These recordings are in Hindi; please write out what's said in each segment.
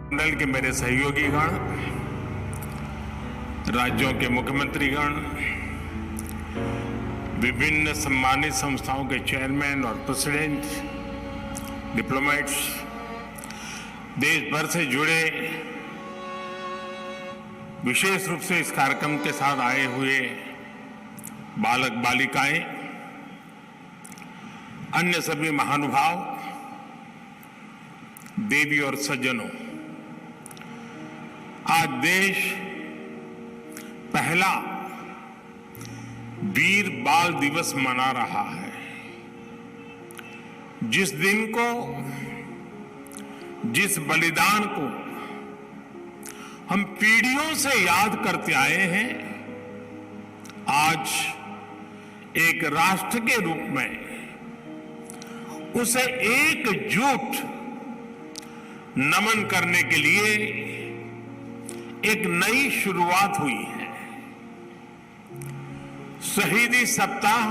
मंडल के मेरे सहयोगीगण, राज्यों के मुख्यमंत्रीगण, विभिन्न सम्मानित संस्थाओं के चेयरमैन और प्रेसिडेंट, डिप्लोमेट्स, देश भर से जुड़े विशेष रूप से इस कार्यक्रम के साथ आए हुए बालक बालिकाएं, अन्य सभी महानुभाव, देवी और सज्जनों, आज देश पहला वीर बाल दिवस मना रहा है। जिस दिन को, जिस बलिदान को हम पीढ़ियों से याद करते आए हैं, आज एक राष्ट्र के रूप में उसे एकजुट नमन करने के लिए एक नई शुरुआत हुई है। शहीदी सप्ताह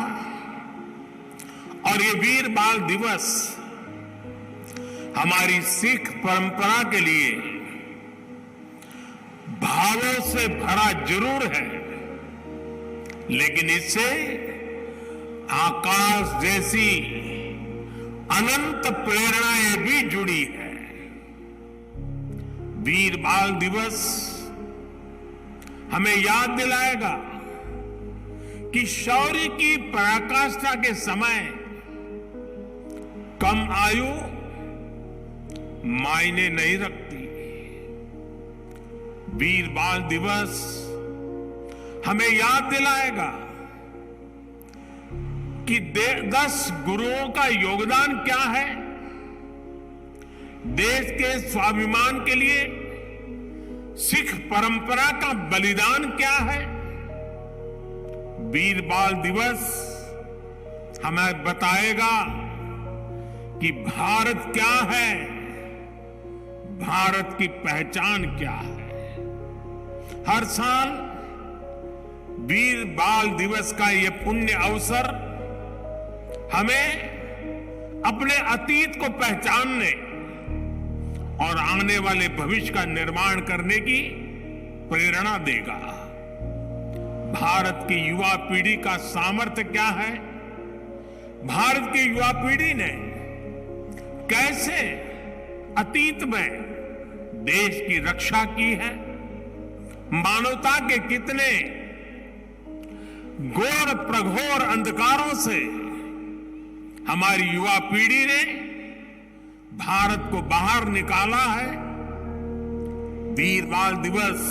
और ये वीर बाल दिवस हमारी सिख परंपरा के लिए भावों से भरा जरूर है, लेकिन इससे आकाश जैसी अनंत प्रेरणाएं भी जुड़ी है। वीर बाल दिवस हमें याद दिलाएगा कि शौर्य की पराकाष्ठा के समय कम आयु मायने नहीं रखती। वीर बाल दिवस हमें याद दिलाएगा कि 10 गुरुओं का योगदान क्या है, देश के स्वाभिमान के लिए सिख परंपरा का बलिदान क्या है। वीर बाल दिवस हमें बताएगा कि भारत क्या है, भारत की पहचान क्या है। हर साल वीर बाल दिवस का यह पुण्य अवसर हमें अपने अतीत को पहचानने और आने वाले भविष्य का निर्माण करने की प्रेरणा देगा। भारत की युवा पीढ़ी का सामर्थ्य क्या है, भारत की युवा पीढ़ी ने कैसे अतीत में देश की रक्षा की है, मानवता के कितने घोर प्रघोर अंधकारों से हमारी युवा पीढ़ी ने भारत को बाहर निकाला है। वीर बाल दिवस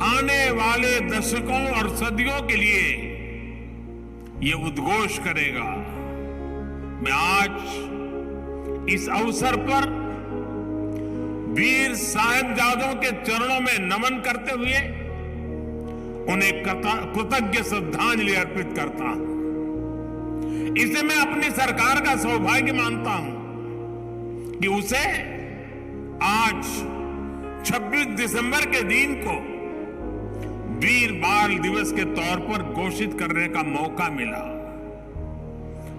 आने वाले दशकों और सदियों के लिए ये उद्घोष करेगा। मैं आज इस अवसर पर वीर साहिबजादों के चरणों में नमन करते हुए उन्हें कृतज्ञ श्रद्धांजलि अर्पित करता हूं। इसे मैं अपनी सरकार का सौभाग्य मानता हूं कि उसे आज 26 दिसंबर के दिन को वीर बाल दिवस के तौर पर घोषित करने का मौका मिला।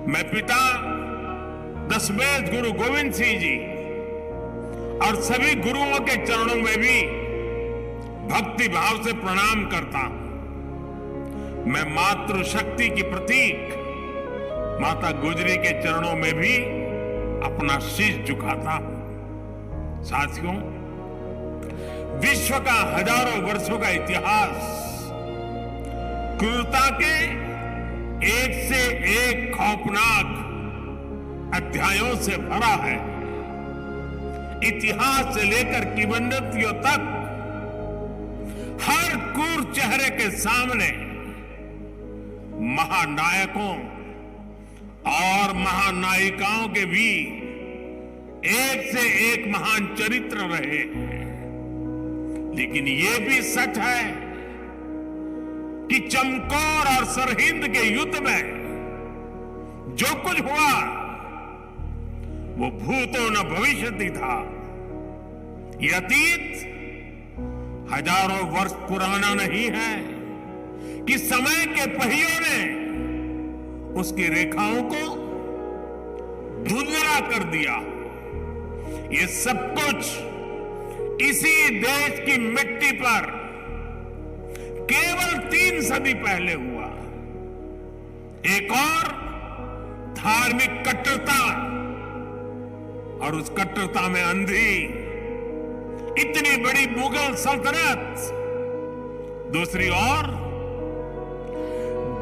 मैं पिता दशमेश गुरु गोविंद सिंह जी और सभी गुरुओं के चरणों में भी भक्ति भाव से प्रणाम करता हूं। मैं मातृशक्ति की प्रतीक माता गुजरी के चरणों में भी अपना शीश झुकाता हूं। साथियों, विश्व का हजारों वर्षों का इतिहास क्रूरता के एक से एक खौफनाक अध्यायों से भरा है। इतिहास से लेकर किंवदंतियों तक हर क्रूर चेहरे के सामने महानायकों और महानायिकाओं के भी एक से एक महान चरित्र रहे हैं। लेकिन ये भी सच है कि चमकौर और सरहिंद के युद्ध में जो कुछ हुआ वो भूतो न भविष्यति था। ये अतीत हजारों वर्ष पुराना नहीं है कि समय के पहियों ने उसकी रेखाओं को धुंधला कर दिया। ये सब कुछ इसी देश की मिट्टी पर केवल 3 सदी पहले हुआ। एक और धार्मिक कट्टरता और उस कट्टरता में अंधी इतनी बड़ी मुगल सल्तनत, दूसरी ओर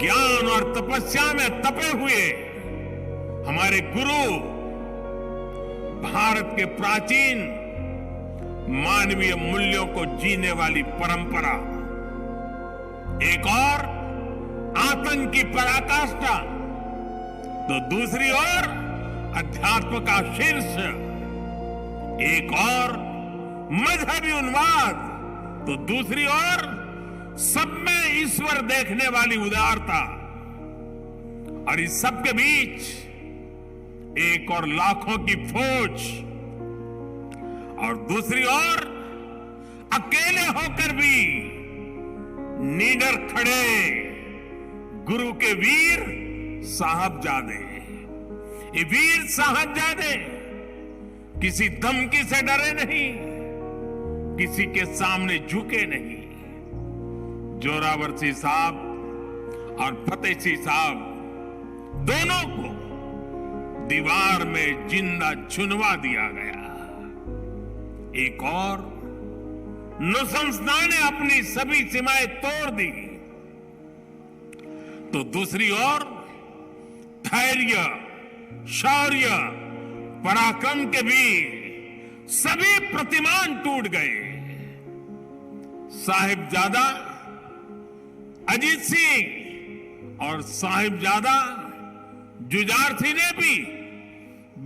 ज्ञान और तपस्या में तपे हुए हमारे गुरु, भारत के प्राचीन मानवीय मूल्यों को जीने वाली परंपरा, एक और आतंक की पराकाष्ठा, तो दूसरी ओर अध्यात्म का शीर्ष, एक और मजहबी उन्माद, तो दूसरी ओर सब में ईश्वर देखने वाली उदारता, और इस सब के बीच एक और लाखों की फौज, और दूसरी ओर अकेले होकर भी निडर खड़े गुरु के वीर साहबजादे। ये वीर साहबजादे किसी धमकी से डरे नहीं, किसी के सामने झुके नहीं। जोरावर सिंह साहब और फतेह सिंह साहब दोनों को दीवार में जिंदा चुनवा दिया गया। एक और नृशंसता ने अपनी सभी सीमाएं तोड़ दी, तो दूसरी ओर धैर्य, शौर्य, पराक्रम के भी सभी प्रतिमान टूट गए। साहिबजादा अजीत सिंह और साहिबजादा जुझार सिंह ने भी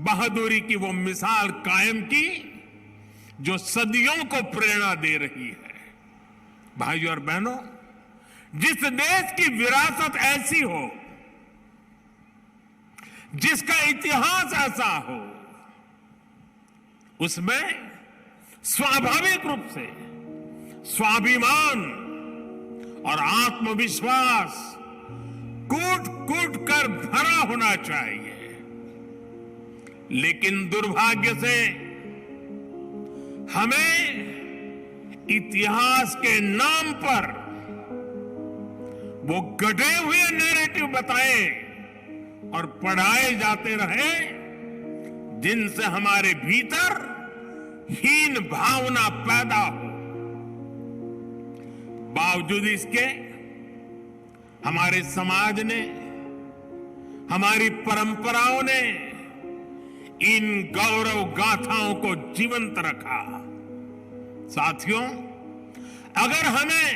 बहादुरी की वो मिसाल कायम की जो सदियों को प्रेरणा दे रही है। भाइयों और बहनों, जिस देश की विरासत ऐसी हो, जिसका इतिहास ऐसा हो, उसमें स्वाभाविक रूप से स्वाभिमान और आत्मविश्वास कूट कूट कर भरा होना चाहिए। लेकिन दुर्भाग्य से हमें इतिहास के नाम पर वो गढ़े हुए नैरेटिव बताए और पढ़ाए जाते रहे, जिनसे हमारे भीतर हीन भावना पैदा हो। बावजूद इसके हमारे समाज ने, हमारी परंपराओं ने इन गौरव गाथाओं को जीवंत रखा। साथियों, अगर हमें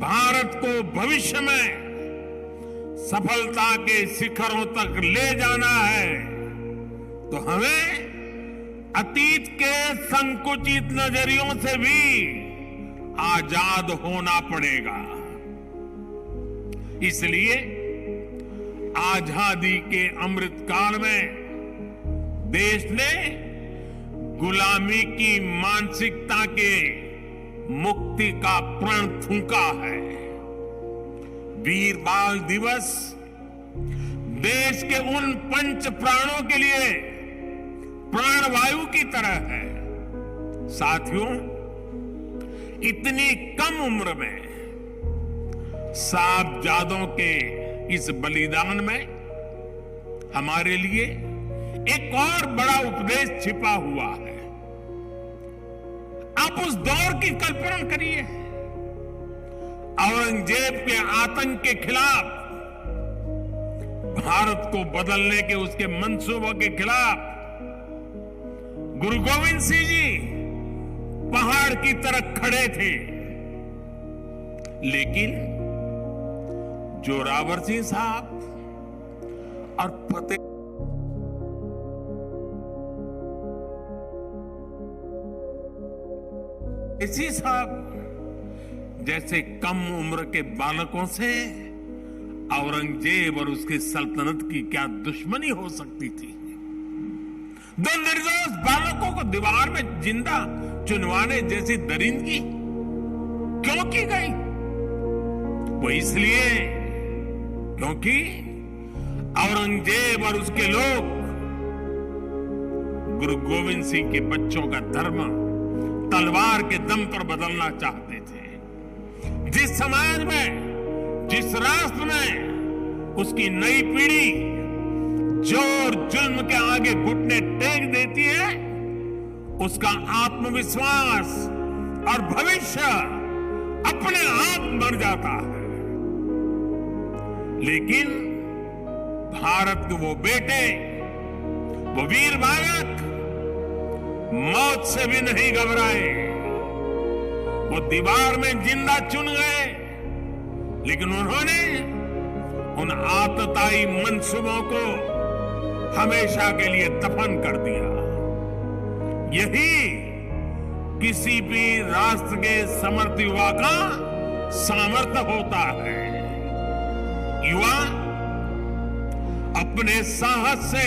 भारत को भविष्य में सफलता के शिखरों तक ले जाना है, तो हमें अतीत के संकुचित नजरियों से भी आजाद होना पड़ेगा। इसलिए आजादी के अमृत काल में देश ने गुलामी की मानसिकता के मुक्ति का प्रण फूंका है। वीर बाल दिवस देश के उन पंच प्राणों के लिए प्राणवायु की तरह है। साथियों, इतनी कम उम्र में साहबजादों के इस बलिदान में हमारे लिए एक और बड़ा उपदेश छिपा हुआ है। आप उस दौर की कल्पना करिए, औरंगजेब के आतंक के खिलाफ, भारत को बदलने के उसके मंसूबों के खिलाफ गुरु गोविंद सिंह जी पहाड़ की तरह खड़े थे। लेकिन जोरावर सिंह साहब और फतेह सिंह साहब जैसे कम उम्र के बालकों से औरंगजेब और उसकी सल्तनत की क्या दुश्मनी हो सकती थी। दो निर्दोष बालकों को दीवार में जिंदा चुनवाने जैसी दरिंदगी क्यों की गई? वो इसलिए क्योंकि औरंगजेब और उसके लोग गुरु गोविंद सिंह के बच्चों का धर्म तलवार के दम पर बदलना चाहते थे। जिस समाज में, जिस राष्ट्र में उसकी नई पीढ़ी जोर जुल्म के आगे घुटने टेक देती है, उसका आत्मविश्वास और भविष्य अपने आप मर जाता है। लेकिन भारत के वो बेटे, वो वीर बालक मौत से भी नहीं घबराए। वो दीवार में जिंदा चुन गए, लेकिन उन्होंने उन आतताई मंसूबों को हमेशा के लिए दफन कर दिया। यही किसी भी राष्ट्र के समर्थ युवा का सामर्थ्य होता है। युवा अपने साहस से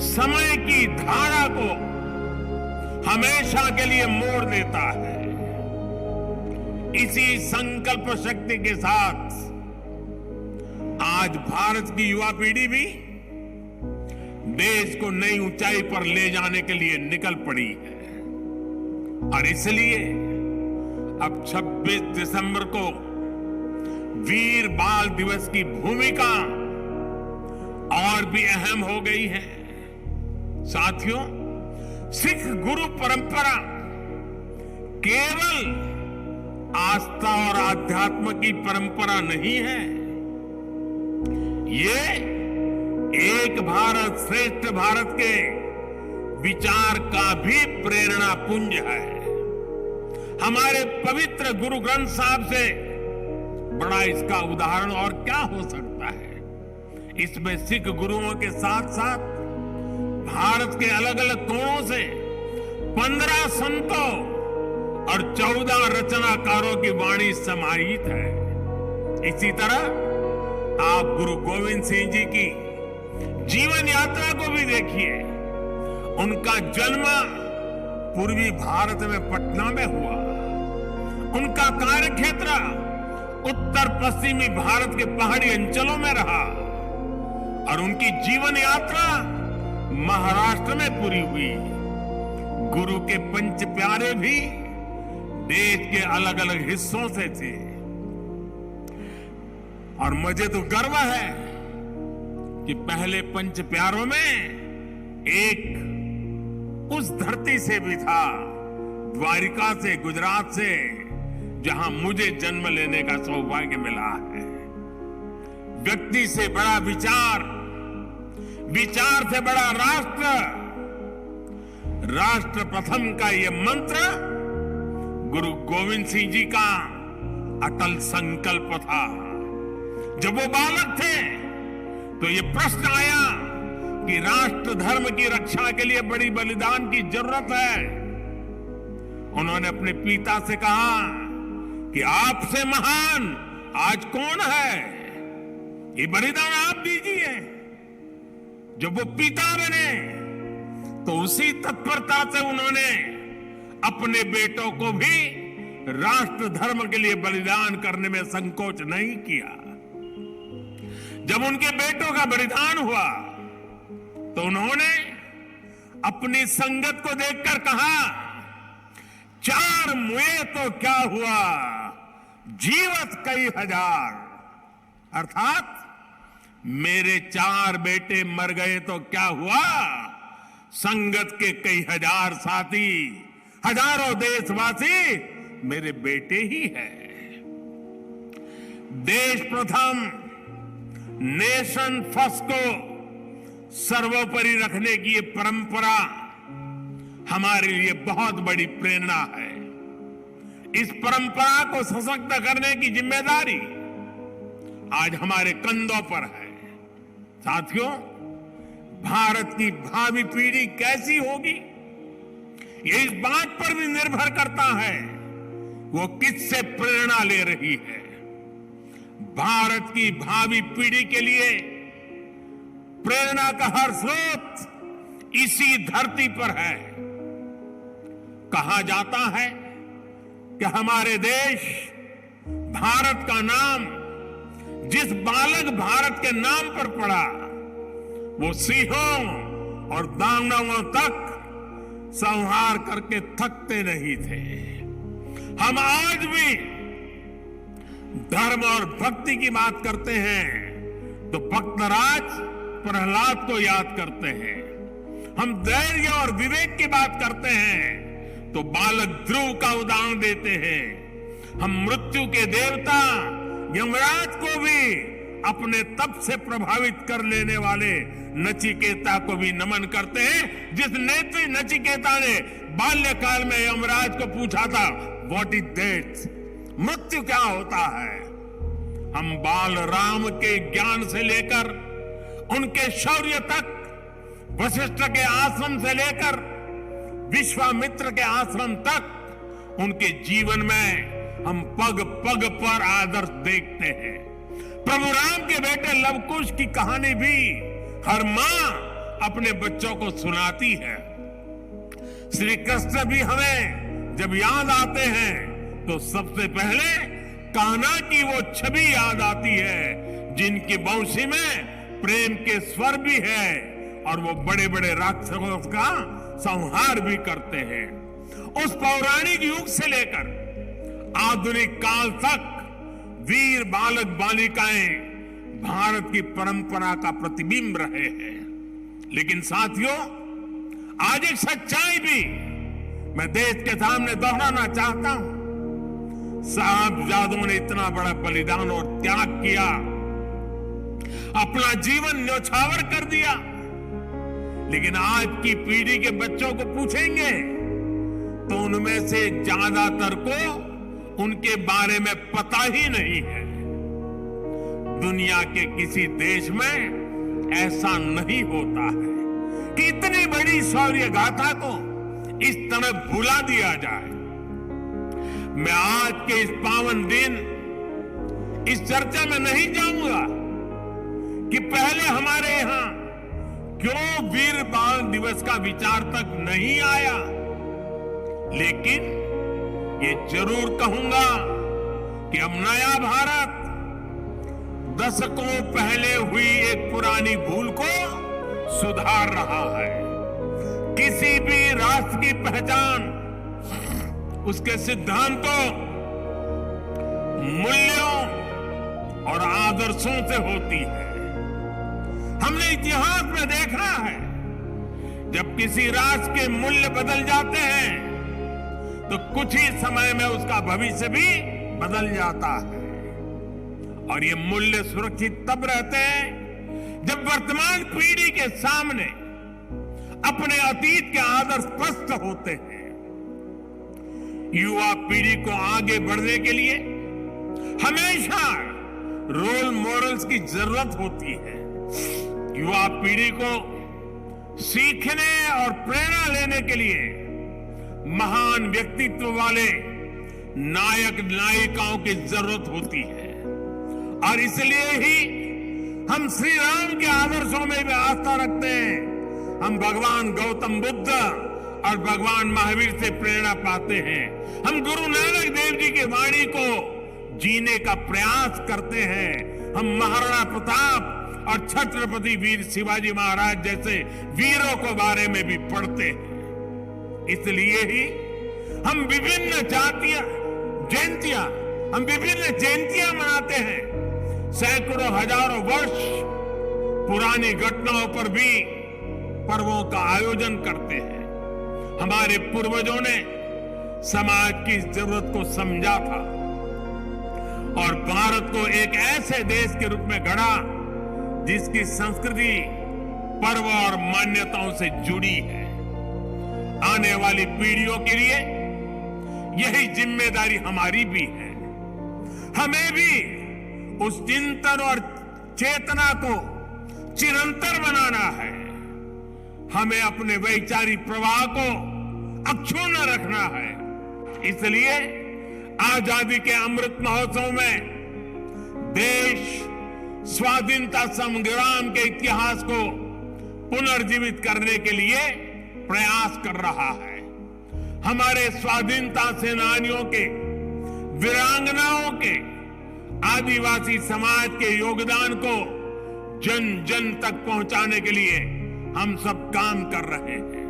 समय की धारा को हमेशा के लिए मोड़ देता है। इसी संकल्प शक्ति के साथ आज भारत की युवा पीढ़ी भी देश को नई ऊंचाई पर ले जाने के लिए निकल पड़ी है। और इसलिए अब 26 दिसंबर को वीर बाल दिवस की भूमिका और भी अहम हो गई है। साथियों, सिख गुरु परंपरा केवल आस्था और आध्यात्म की परंपरा नहीं है, ये एक भारत श्रेष्ठ भारत के विचार का भी प्रेरणा पुंज है। हमारे पवित्र गुरु ग्रंथ साहब से बड़ा इसका उदाहरण और क्या हो सकता है। इसमें सिख गुरुओं के साथ साथ भारत के अलग अलग कोणों से 15 संतों और 14 रचनाकारों की वाणी समाहित है। इसी तरह आप गुरु गोविंद सिंह जी की जीवन यात्रा को भी देखिए। उनका जन्म पूर्वी भारत में पटना में हुआ। उनका कार्यक्षेत्र उत्तर पश्चिमी भारत के पहाड़ी अंचलों में रहा और उनकी जीवन यात्रा महाराष्ट्र में पूरी हुई। गुरु के पंच प्यारे भी देश के अलग अलग हिस्सों से थे। और मुझे तो गर्व है कि पहले पंच प्यारों में एक उस धरती से भी था, द्वारिका से, गुजरात से, जहां मुझे जन्म लेने का सौभाग्य मिला है। व्यक्ति से बड़ा विचार, विचार से बड़ा राष्ट्र, राष्ट्र प्रथम का ये मंत्र गुरु गोविंद सिंह जी का अटल संकल्प था। जब वो बालक थे तो ये प्रश्न आया कि राष्ट्र धर्म की रक्षा के लिए बड़ी बलिदान की जरूरत है। उन्होंने अपने पिता से कहा कि आपसे महान आज कौन है, ये बलिदान आप दीजिए। जब वो पिता बने तो उसी तत्परता से उन्होंने अपने बेटों को भी राष्ट्र धर्म के लिए बलिदान करने में संकोच नहीं किया। जब उनके बेटों का बलिदान हुआ तो उन्होंने अपनी संगत को देखकर कहा, 4 मुए तो क्या हुआ, जीवत कई हजार। अर्थात मेरे 4 बेटे मर गए तो क्या हुआ, संगत के कई हजार साथी, हजारों देशवासी मेरे बेटे ही हैं। देश प्रथम, नेशन फर्स्ट को सर्वोपरि रखने की ये परंपरा हमारे लिए बहुत बड़ी प्रेरणा है। इस परंपरा को सशक्त करने की जिम्मेदारी आज हमारे कंधों पर है। साथियों, भारत की भावी पीढ़ी कैसी होगी, ये इस बात पर भी निर्भर करता है वो किससे प्रेरणा ले रही है। भारत की भावी पीढ़ी के लिए प्रेरणा का हर स्रोत इसी धरती पर है। कहा जाता है कि हमारे देश भारत का नाम जिस बालक भारत के नाम पर पड़ा, वो सिंहों और दानवों तक संहार करके थकते नहीं थे। हम आज भी धर्म और भक्ति की बात करते हैं तो भक्तराज प्रहलाद को याद करते हैं। हम धैर्य और विवेक की बात करते हैं तो बालक ध्रुव का उदाहरण देते हैं। हम मृत्यु के देवता यमराज को भी अपने तप से प्रभावित कर लेने वाले नचिकेता को भी नमन करते हैं, जिस नेत्री नचिकेता ने बाल्यकाल में यमराज को पूछा था, व्हाट इज डेथ, मृत्यु क्या होता है। हम बाल राम के ज्ञान से लेकर उनके शौर्य तक, वशिष्ठ के आश्रम से लेकर विश्वामित्र के आश्रम तक, उनके जीवन में हम पग पग पर आदर्श देखते हैं। प्रभु राम के बेटे लव कुश की कहानी भी हर मां अपने बच्चों को सुनाती है। श्री कृष्ण भी हमें जब याद आते हैं तो सबसे पहले कान्हा की वो छवि याद आती है, जिनकी बंशी में प्रेम के स्वर भी है और वो बड़े बड़े राक्षसों का संहार भी करते हैं। उस पौराणिक युग से लेकर आधुनिक काल तक वीर बालक बालिकाएं भारत की परंपरा का प्रतिबिंब रहे हैं। लेकिन साथियों, आज एक सच्चाई भी मैं देश के सामने दोहराना चाहता हूं। साहबजादों ने इतना बड़ा बलिदान और त्याग किया, अपना जीवन न्यौछावर कर दिया, लेकिन आज की पीढ़ी के बच्चों को पूछेंगे तो उनमें से ज्यादातर को उनके बारे में पता ही नहीं है। दुनिया के किसी देश में ऐसा नहीं होता है कि इतनी बड़ी शौर्य गाथा को इस तरह भुला दिया जाए। मैं आज के इस पावन दिन इस चर्चा में नहीं जाऊंगा कि पहले हमारे यहां क्यों वीर बाल दिवस का विचार तक नहीं आया, लेकिन ये जरूर कहूंगा कि अब नया भारत दशकों पहले हुई एक पुरानी भूल को सुधार रहा है। किसी भी राष्ट्र की पहचान उसके सिद्धांतों, मूल्यों और आदर्शों से होती है। हमने इतिहास में देखा है, जब किसी राष्ट्र के मूल्य बदल जाते हैं तो कुछ ही समय में उसका भविष्य भी बदल जाता है। और ये मूल्य सुरक्षित तब रहते हैं जब वर्तमान पीढ़ी के सामने अपने अतीत के आदर्श स्पष्ट होते हैं। युवा पीढ़ी को आगे बढ़ने के लिए हमेशा रोल मॉडल्स की जरूरत होती है। युवा पीढ़ी को सीखने और प्रेरणा लेने के लिए महान व्यक्तित्व वाले नायक नायिकाओं की जरूरत होती है। और इसलिए ही हम श्री राम के आदर्शों में भी आस्था रखते हैं। हम भगवान गौतम बुद्ध और भगवान महावीर से प्रेरणा पाते हैं। हम गुरु नानक देव जी की वाणी को जीने का प्रयास करते हैं। हम महाराणा प्रताप और छत्रपति वीर शिवाजी महाराज जैसे वीरों के बारे में भी पढ़ते हैं। इसलिए ही हम विभिन्न जयंतियां मनाते हैं। सैकड़ों हजारों वर्ष पुरानी घटनाओं पर भी पर्वों का आयोजन करते हैं। हमारे पूर्वजों ने समाज की जरूरत को समझा था और भारत को एक ऐसे देश के रूप में गढ़ा जिसकी संस्कृति पर्व और मान्यताओं से जुड़ी है। आने वाली पीढ़ियों के लिए यही जिम्मेदारी हमारी भी है। हमें भी उस चिंतन और चेतना को चिरंतर बनाना है। हमें अपने वैचारिक प्रवाह को अक्षुण्ण रखना है। इसलिए आजादी के अमृत महोत्सव में देश स्वाधीनता संग्राम के इतिहास को पुनर्जीवित करने के लिए प्रयास कर रहा है। हमारे स्वाधीनता सेनानियों के, वीरांगनाओं के, आदिवासी समाज के योगदान को जन जन तक पहुंचाने के लिए हम सब काम कर रहे हैं।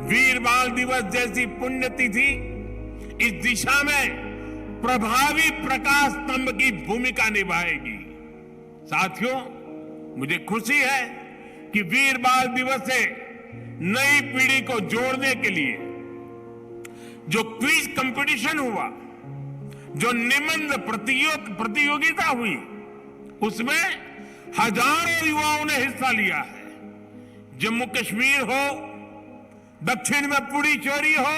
वीर बाल दिवस जैसी पुण्यतिथि इस दिशा में प्रभावी प्रकाश स्तंभ की भूमिका निभाएगी। साथियों, मुझे खुशी है कि वीर बाल दिवस से नई पीढ़ी को जोड़ने के लिए जो क्विज कंपटीशन हुआ, जो निबंध प्रतियोगिता हुई, उसमें हजारों युवाओं ने हिस्सा लिया है। जम्मू कश्मीर हो, दक्षिण में पुडुचेरी हो,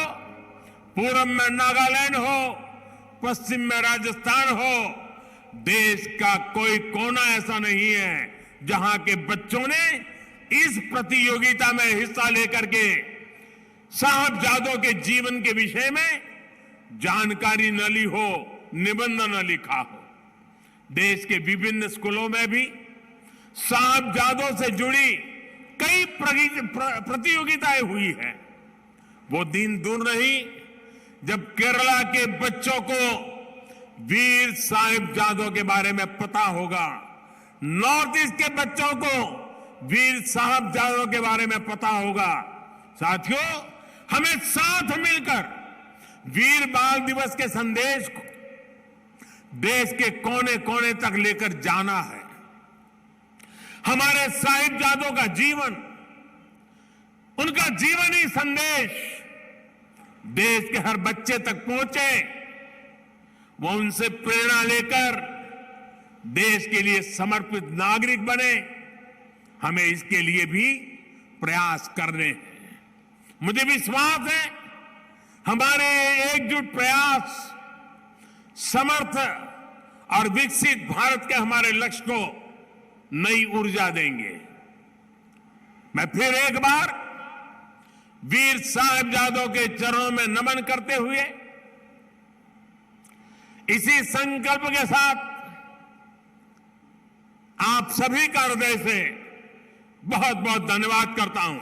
पूर्व में नागालैंड हो, पश्चिम में राजस्थान हो, देश का कोई कोना ऐसा नहीं है जहां के बच्चों ने इस प्रतियोगिता में हिस्सा लेकर के साहबजादों के जीवन के विषय में जानकारी न ली हो, निबंध न लिखा हो। देश के विभिन्न स्कूलों में भी साहबजादों से जुड़ी कई प्रतियोगिताएं हुई हैं। वो दिन दूर नहीं जब केरला के बच्चों को वीर साहिबजादों के बारे में पता होगा, नॉर्थ ईस्ट के बच्चों को वीर साहिबजादों के बारे में पता होगा। साथियों, हमें साथ मिलकर वीर बाल दिवस के संदेश को देश के कोने कोने तक लेकर जाना है। हमारे साहिबजादों का जीवन, उनका जीवनी संदेश देश के हर बच्चे तक पहुंचे, वो उनसे प्रेरणा लेकर देश के लिए समर्पित नागरिक बने। हमें इसके लिए भी प्रयास करने हैं। मुझे विश्वास है हमारे एकजुट प्रयास समर्थ और विकसित भारत के हमारे लक्ष्य को नई ऊर्जा देंगे। मैं फिर एक बार वीर साहिबजादों के चरणों में नमन करते हुए इसी संकल्प के साथ आप सभी का हृदय से बहुत बहुत धन्यवाद करता हूं।